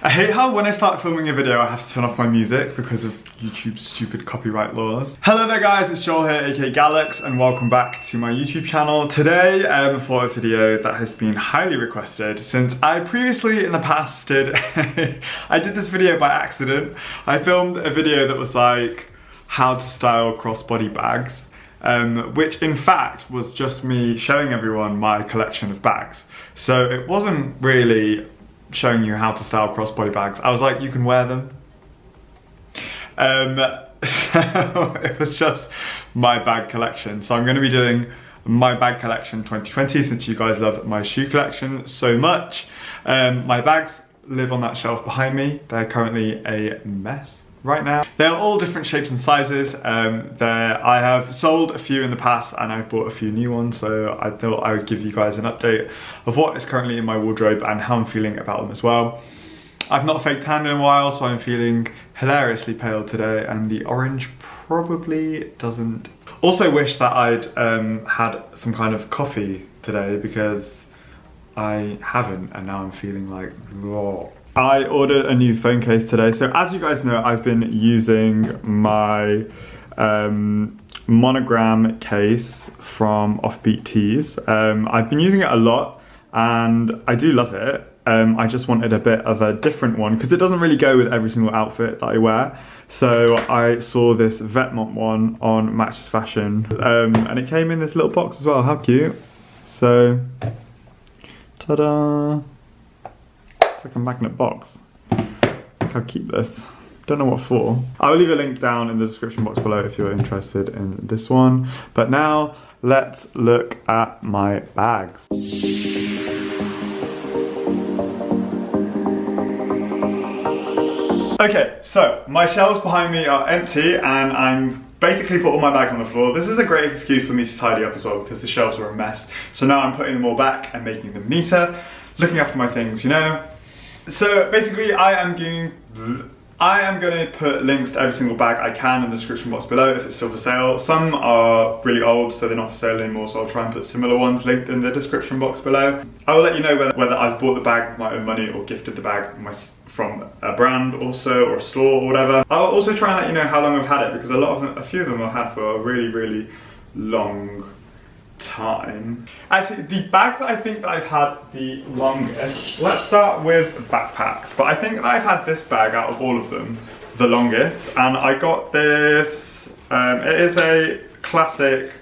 I hate how when I start filming a video I have to turn off my music because of YouTube's stupid copyright laws. Hello there guys, it's Joel here, aka Gallucks, and welcome back to my YouTube channel. Today for a video that has been highly requested since I previously in the past did I did this video by accident. I filmed a video that was like how to style crossbody bags, which in fact was just me showing everyone my collection of bags. So it wasn't really showing you how to style crossbody bags. I was like, you can wear them. So it was just my bag collection. So I'm going to be doing my bag collection 2020 since you guys love my shoe collection so much. My bags live on that shelf behind me. They're currently a mess right now. They're all different shapes and sizes. I have sold a few in the past and I've bought a few new ones, so I thought I would give you guys an update of what is currently in my wardrobe and how I'm feeling about them as well. I've not faked tanned in a while, so I'm feeling hilariously pale today, and the orange probably doesn't. Also wish that I'd had some kind of coffee today because I haven't, and now I'm feeling like raw. I ordered a new phone case today. So as you guys know, I've been using my monogram case from Offbeat Tees. I've been using it a lot and I do love it. I just wanted a bit of a different one because it doesn't really go with every single outfit that I wear. So I saw this Vetmont one on Matches Fashion, and it came in this little box as well. How cute. So, ta-da. It's like a magnet box. I think I'll keep this. Don't know what for. I'll leave a link down in the description box below if you're interested in this one. But now let's look at my bags. Okay, so my shelves behind me are empty and I'm basically put all my bags on the floor. This is a great excuse for me to tidy up as well because the shelves are a mess. So now I'm putting them all back and making them neater, looking after my things, you know. So basically I am going to put links to every single bag I can in the description box below if it's still for sale. Some are really old, so they're not for sale anymore, so I'll try and put similar ones linked in the description box below. I will let you know whether I've bought the bag with my own money or gifted the bag from a brand also, or a store or whatever. I'll also try and let you know how long I've had it because a few of them I've had for a really, really long time. Actually, the bag that I think that I've had the longest, let's start with backpacks, but I think that I've had this bag out of all of them the longest, and I got this, it is a classic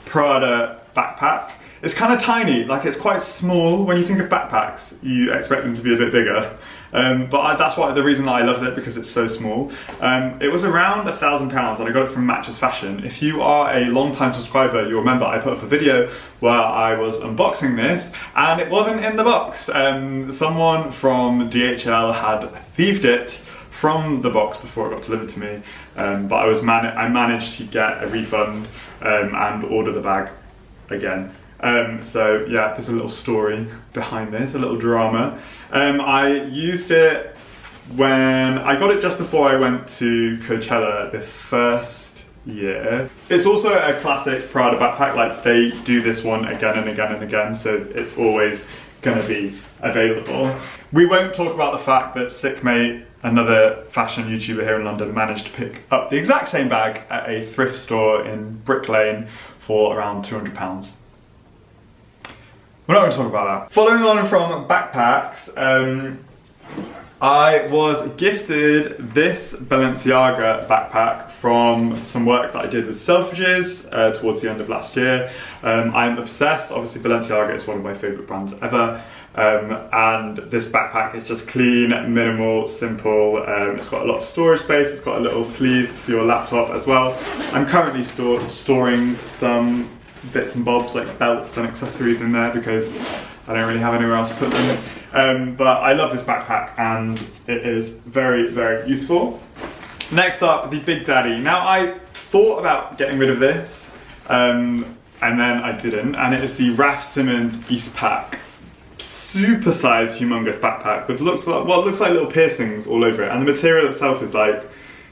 Prada backpack. It's kind of tiny, like it's quite small. When you think of backpacks, you expect them to be a bit bigger. But that's the reason that I loved it, because it's so small. It was around £1,000 and I got it from Matches Fashion. If you are a long-time subscriber, you'll remember I put up a video where I was unboxing this and it wasn't in the box. Someone from DHL had thieved it from the box before it got delivered to me. But I managed to get a refund and order the bag again. So yeah, there's a little story behind this, a little drama. I used it when I got it just before I went to Coachella the first year. It's also a classic Prada backpack, like they do this one again and again and again, so it's always gonna be available. We won't talk about the fact that Sickmate, another fashion YouTuber here in London, managed to pick up the exact same bag at a thrift store in Brick Lane for around £200. We're not going to talk about that. Following on from backpacks, I was gifted this Balenciaga backpack from some work that I did with Selfridges towards the end of last year. I'm obsessed. Obviously Balenciaga is one of my favourite brands ever. And this backpack is just clean, minimal, simple. It's got a lot of storage space. It's got a little sleeve for your laptop as well. I'm currently storing some bits and bobs like belts and accessories in there because I don't really have anywhere else to put them. But I love this backpack and it is very, very useful. Next up, the Big Daddy. Now I thought about getting rid of this and then I didn't, and it is the RAF Simmons East Pack. Super sized, humongous backpack with looks like little piercings all over it, and the material itself is like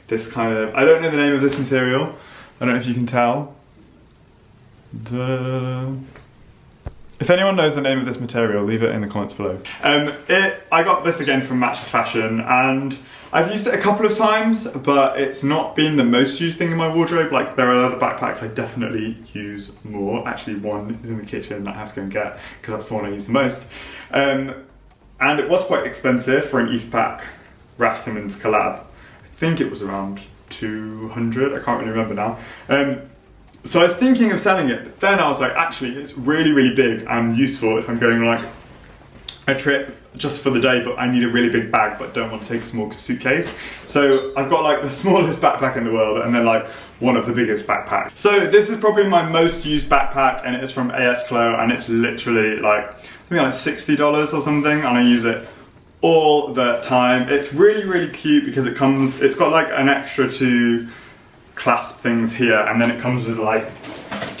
this kind of, I don't know the name of this material, I don't know if you can tell. If anyone knows the name of this material, leave it in the comments below. I got this again from Matches Fashion, and I've used it a couple of times, but it's not been the most used thing in my wardrobe. Like, there are other backpacks I definitely use more. Actually, one is in the kitchen that I have to go and get, because that's the one I use the most. And it was quite expensive for an Eastpak RAF Simmons collab. I think it was around 200, I can't really remember now. So I was thinking of selling it, but then I was like, actually, it's really, really big and useful if I'm going on like a trip just for the day, but I need a really big bag, but don't want to take a small suitcase. So I've got like the smallest backpack in the world, and then like one of the biggest backpacks. So this is probably my most used backpack, and it is from Sflow, and it's literally like, I think like $60 or something, and I use it all the time. It's really, really cute because it's got like an extra two clasp things here, and then it comes with like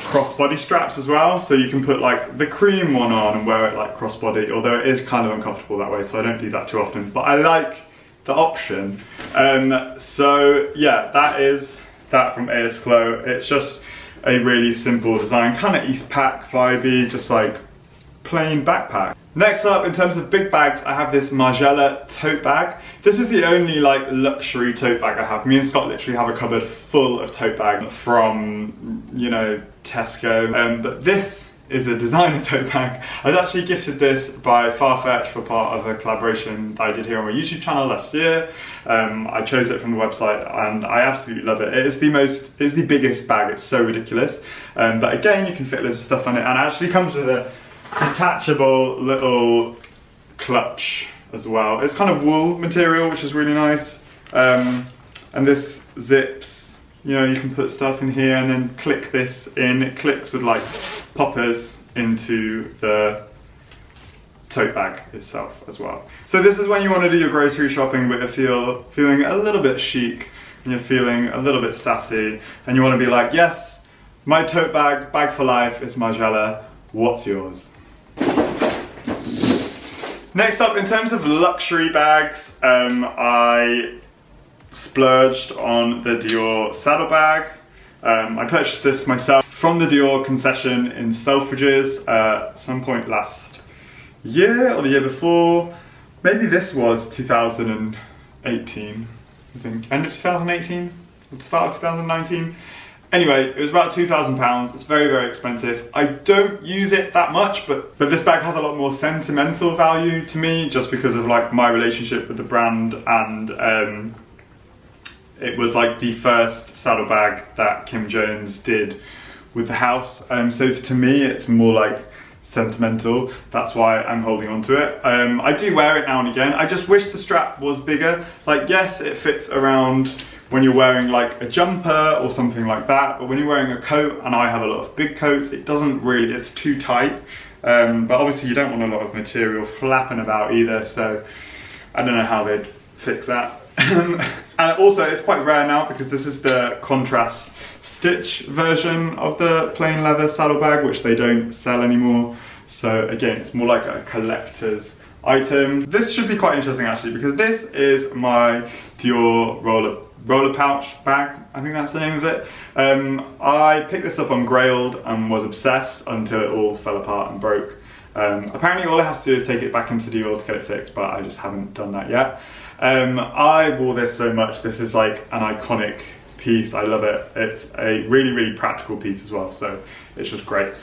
crossbody straps as well, so you can put like the cream one on and wear it like crossbody, although it is kind of uncomfortable that way, so I don't do that too often, but I like the option. So yeah, that is that from Sflow. It's just a really simple design, kind of Eastpak vibey, just like plain backpack. Next up, in terms of big bags, I have this Modular tote bag. This is the only like luxury tote bag I have. Me and Scott literally have a cupboard full of tote bags from, you know, Tesco. But this is a designer tote bag. I was actually gifted this by Farfetch for part of a collaboration that I did here on my YouTube channel last year. I chose it from the website and I absolutely love it. It's the biggest bag, it's so ridiculous. But again, you can fit loads of stuff on it, and it actually comes with a detachable little clutch as well. It's kind of wool material, which is really nice. And this zips, you know, you can put stuff in here and then click this in. It clicks with like poppers into the tote bag itself as well. So this is when you want to do your grocery shopping, but you're feeling a little bit chic and you're feeling a little bit sassy, and you want to be like, yes, my tote bag, bag for life, is Modular. What's yours? Next up, in terms of luxury bags, I splurged on the Dior Saddlebag. I purchased this myself from the Dior concession in Selfridges at some point last year or the year before. Maybe this was 2018, I think. End of 2018? Start of 2019? Anyway, it was about £2,000. It's very, very expensive. I don't use it that much, but this bag has a lot more sentimental value to me, just because of like my relationship with the brand, and it was like the first saddlebag that Kim Jones did with the house. So to me, it's more like sentimental. That's why I'm holding on to it. I do wear it now and again. I just wish the strap was bigger. Like, yes, it fits around when you're wearing like a jumper or something like that, but when you're wearing a coat, and I have a lot of big coats, it doesn't really, it's too tight. But obviously you don't want a lot of material flapping about either, so I don't know how they'd fix that. And also it's quite rare now, because this is the contrast stitch version of the plain leather saddlebag, which they don't sell anymore. So again, it's more like a collector's item. This should be quite interesting actually, because this is my Dior roller pouch bag, I think that's the name of it. I picked this up on Grailed and was obsessed until it all fell apart and broke. Apparently all I have to do is take it back into Dior to get it fixed, but I just haven't done that yet. I wore this so much. This is like an iconic piece. I love it. It's a really, really practical piece as well, so it's just great.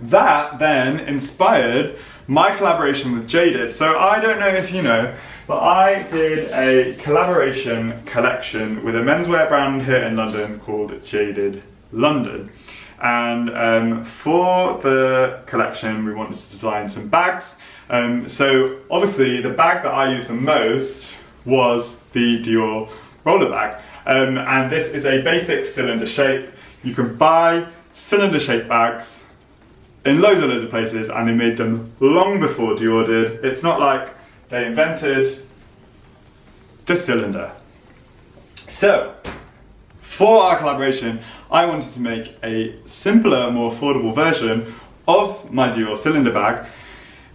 That then inspired my collaboration with Jaded. So I don't know if you know, but I did a collaboration collection with a menswear brand here in London called Jaded London. And for the collection, we wanted to design some bags. So obviously the bag that I used the most was the Dior roller bag. And this is a basic cylinder shape. You can buy cylinder shaped bags in loads of places, and they made them long before Dior did. It's not like they invented the cylinder. So, for our collaboration, I wanted to make a simpler, more affordable version of my Dior cylinder bag.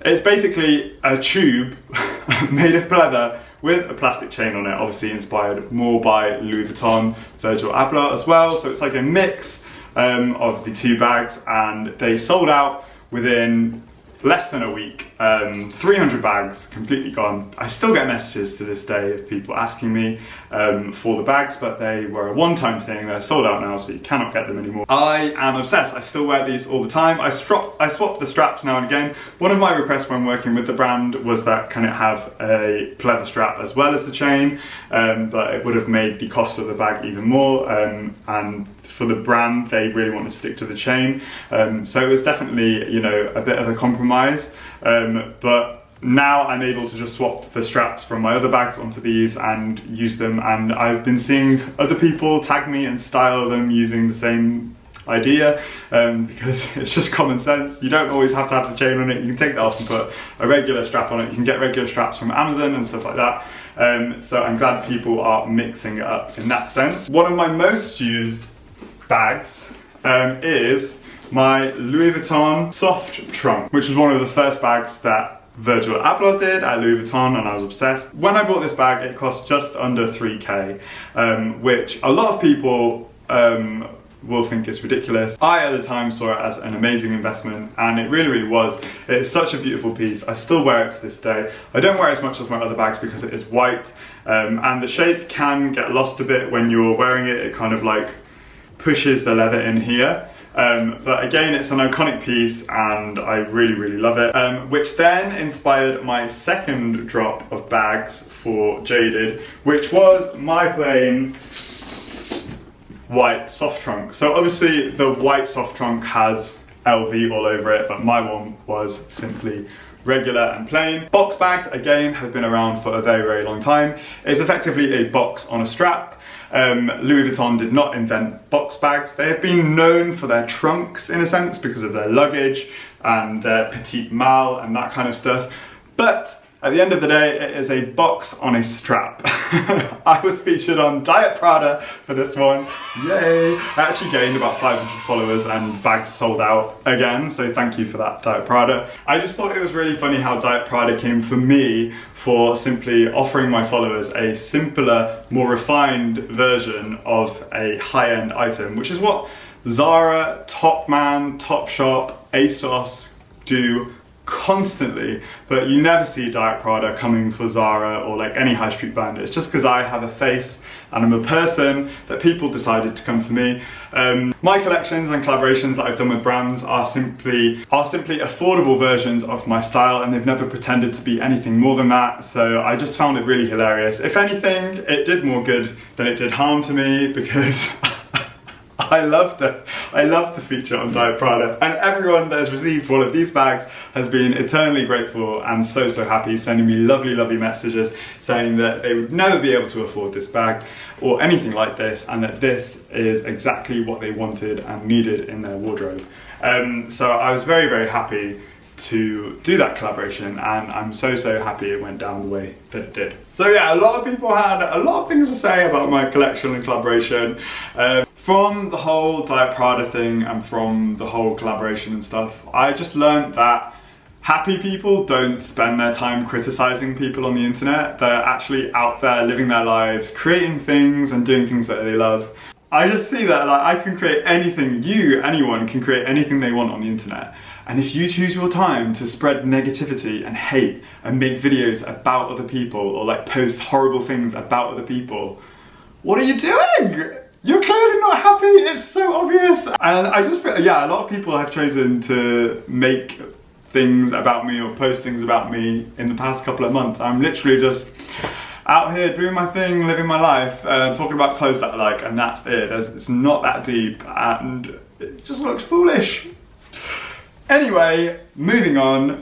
It's basically a tube made of leather with a plastic chain on it, obviously inspired more by Louis Vuitton, Virgil Abloh as well. So it's like a mix. of the 2 bags, and they sold out within less than a week. 300 bags completely gone. I still get messages to this day of people asking me for the bags, but they were a one-time thing. They're sold out now, so you cannot get them anymore. I am obsessed. I still wear these all the time. I swap the straps now and again. One of my requests when working with the brand was that can it have a pleather strap as well as the chain, but it would have made the cost of the bag even more, and for the brand they really want to stick to the chain, so it was definitely, you know, a bit of a compromise, but now I'm able to just swap the straps from my other bags onto these and use them, and I've been seeing other people tag me and style them using the same idea, because it's just common sense. You don't always have to have the chain on it. You can take that off and put a regular strap on it. You can get regular straps from Amazon and stuff like that, so I'm glad people are mixing it up in that sense. One of my most used bags is my Louis Vuitton soft trunk, which was one of the first bags that Virgil Abloh did at Louis Vuitton, and I was obsessed. When I bought this bag, it cost just under 3k, which a lot of people will think it's ridiculous. I at the time saw it as an amazing investment, and it really, really was. It's such a beautiful piece. I still wear it to this day. I don't wear it as much as my other bags because it is white, and the shape can get lost a bit when you're wearing it. It kind of like pushes the leather in here, but again, it's an iconic piece and I really, really love it, which then inspired my second drop of bags for Jaded, which was my plain white soft trunk. So obviously the white soft trunk has LV all over it, but my one was simply regular and plain. Box bags, again, have been around for a very, very long time. It's effectively a box on a strap. Louis Vuitton did not invent box bags. They have been known for their trunks in a sense because of their luggage and their petite malle and that kind of stuff. But at the end of the day, it is a box on a strap. I was featured on Diet Prada for this one. Yay! I actually gained about 500 followers and bags sold out again, so thank you for that, Diet Prada. I just thought it was really funny how Diet Prada came for me for simply offering my followers a simpler, more refined version of a high-end item, which is what Zara, Topman, Topshop, ASOS do constantly, but you never see Diet Prada coming for Zara or like any high street brand. It's just because I have a face and I'm a person that people decided to come for me. My collections and collaborations that I've done with brands are simply affordable versions of my style, and they've never pretended to be anything more than that, so I just found it really hilarious. If anything, it did more good than it did harm to me, because I loved it. I loved the feature on Diet Prada, and everyone that has received one of these bags has been eternally grateful and so, so happy, sending me lovely, lovely messages saying that they would never be able to afford this bag or anything like this, and that this is exactly what they wanted and needed in their wardrobe. So I was very, very happy to do that collaboration, and I'm so, so happy it went down the way that it did. So yeah, a lot of people had a lot of things to say about my collection and collaboration. From the whole Diet Prada thing and from the whole collaboration and stuff, I just learned that happy people don't spend their time criticizing people on the internet. They're actually out there living their lives, creating things and doing things that they love. I just see that like I can create anything, anyone can create anything they want on the internet. And if you choose your time to spread negativity and hate and make videos about other people or like post horrible things about other people, what are you doing? You're clearly not happy, it's so obvious. And I just feel, yeah, a lot of people have chosen to make things about me or post things about me in the past couple of months. I'm literally just out here doing my thing, living my life, talking about clothes that I like, and that's it. It's not that deep, and it just looks foolish. Anyway, moving on,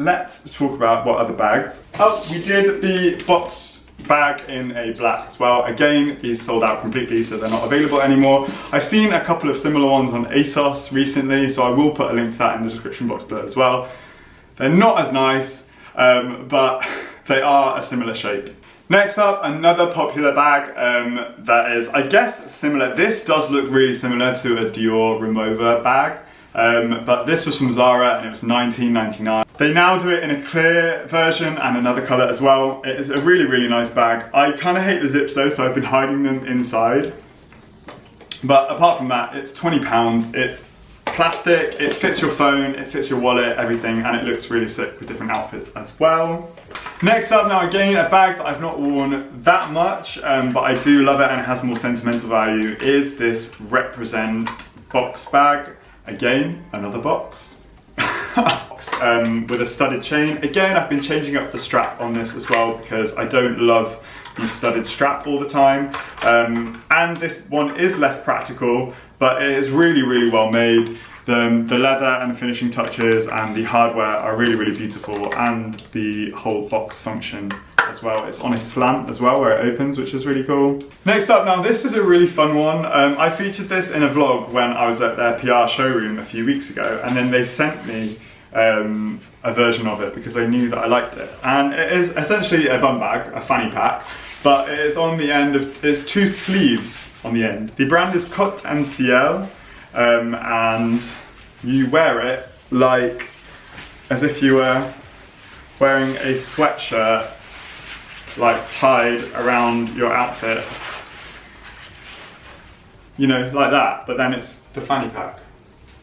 let's talk about what other bags. Oh, we did the box bag in a black as well. Again, these sold out completely, so they're not available anymore. I've seen a couple of similar ones on ASOS recently, so I will put a link to that in the description box below as well. They're not as nice, but they are a similar shape. Next up, another popular bag that is, I guess, similar. This does look really similar to a Dior Remover bag. But this was from Zara and it was $19.99. They now do it in a clear version and another colour as well. It is a really, really nice bag. I kind of hate the zips though, so I've been hiding them inside. But apart from that, it's £20. It's plastic, it fits your phone, it fits your wallet, everything, and it looks really sick with different outfits as well. Next up, now again, a bag that I've not worn that much, but I do love it and it has more sentimental value, is this Represent box bag. Again, another box. With a studded chain. Again, I've been changing up the strap on this as well because I don't love the studded strap all the time. And this one is less practical, but it is really, really well made. The leather and the finishing touches and the hardware are really, really beautiful, and the whole box function as well. It's on a slant as well where it opens, which is really cool. Next up, now this is a really fun one. I featured this in a vlog when I was at their PR showroom a few weeks ago, and then they sent me a version of it because they knew that I liked it. And it is essentially a bum bag, a fanny pack, but it is on the end of, it's 2 sleeves on the end. The brand is Cotte and Ciel, and you wear it like as if you were wearing a sweatshirt, like tied around your outfit, you know, like that, but then it's the fanny pack.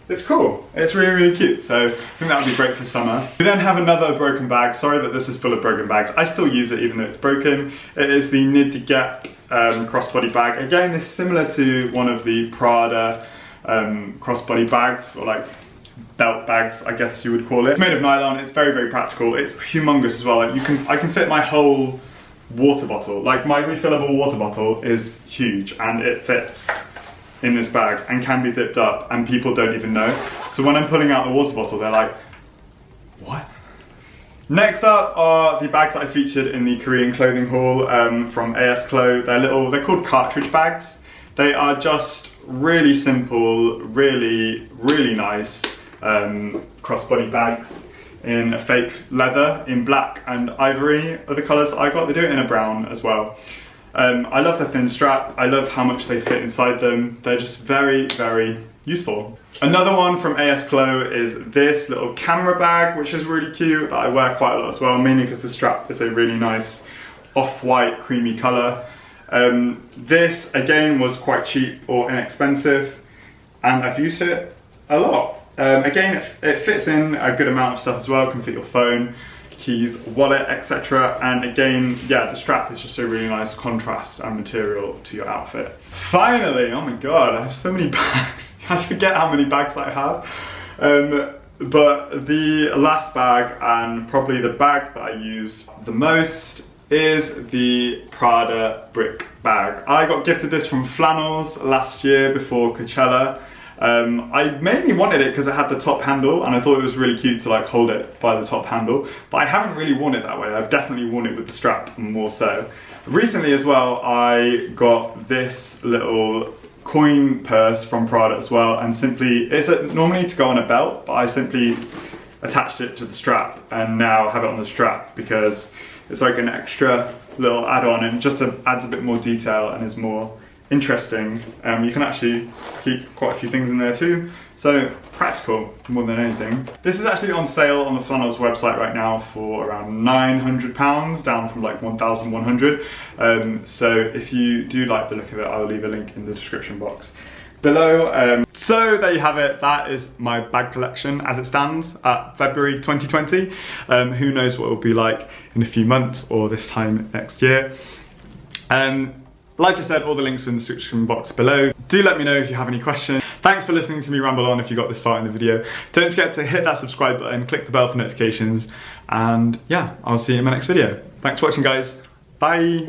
It's cool, it's really, really cute, so I think that would be great for summer. We then have another broken bag. Sorry that this is full of broken bags. I still use it even though it's broken. It is the Nid to Get crossbody bag. Again, this is similar to one of the Prada crossbody bags, or like belt bags, I guess you would call it. It's made of nylon, it's very, very practical. It's humongous as well. Like I can fit my whole water bottle. Like my refillable water bottle is huge and it fits in this bag and can be zipped up, and people don't even know. So when I'm pulling out the water bottle, they're like, what? Next up are the bags that I featured in the Korean clothing haul from AS Clo. They're called cartridge bags. They are just really simple, really, really nice crossbody bags in a fake leather, in black and ivory are the colours that I got. They do it in a brown as well. I love the thin strap. I love how much they fit inside them. They're just very, very useful. Another one from AS Clo is this little camera bag, which is really cute, that I wear quite a lot as well, mainly because the strap is a really nice off-white creamy colour. This again was quite cheap or inexpensive, and I've used it a lot. Again, it fits in a good amount of stuff as well. It can fit your phone, keys, wallet, etc. And again, yeah, the strap is just a really nice contrast and material to your outfit. Finally, oh my god, I have so many bags. I forget how many bags I have. But the last bag, and probably the bag that I use the most, is the Prada brick bag. I got gifted this from Flannels last year before Coachella. I mainly wanted it because it had the top handle, and I thought it was really cute to like hold it by the top handle, but I haven't really worn it that way. I've definitely worn it with the strap more so. Recently as well, I got this little coin purse from Prada as well, and simply, it's normally to go on a belt, but I simply attached it to the strap and now have it on the strap because it's like an extra little add-on, and just adds a bit more detail and is more interesting. You can actually keep quite a few things in there too, so practical more than anything. This is actually on sale on the Flannels website right now for around £900, down from like 1,100. So if you do like the look of it, I'll leave a link in the description box below. So there you have it. That is my bag collection as it stands at February 2020. Who knows what it will be like in a few months or this time next year. Like I said, all the links are in the description box below. Do let me know if you have any questions. Thanks for listening to me ramble on if you got this far in the video. Don't forget to hit that subscribe button, click the bell for notifications, and yeah, I'll see you in my next video. Thanks for watching, guys. Bye.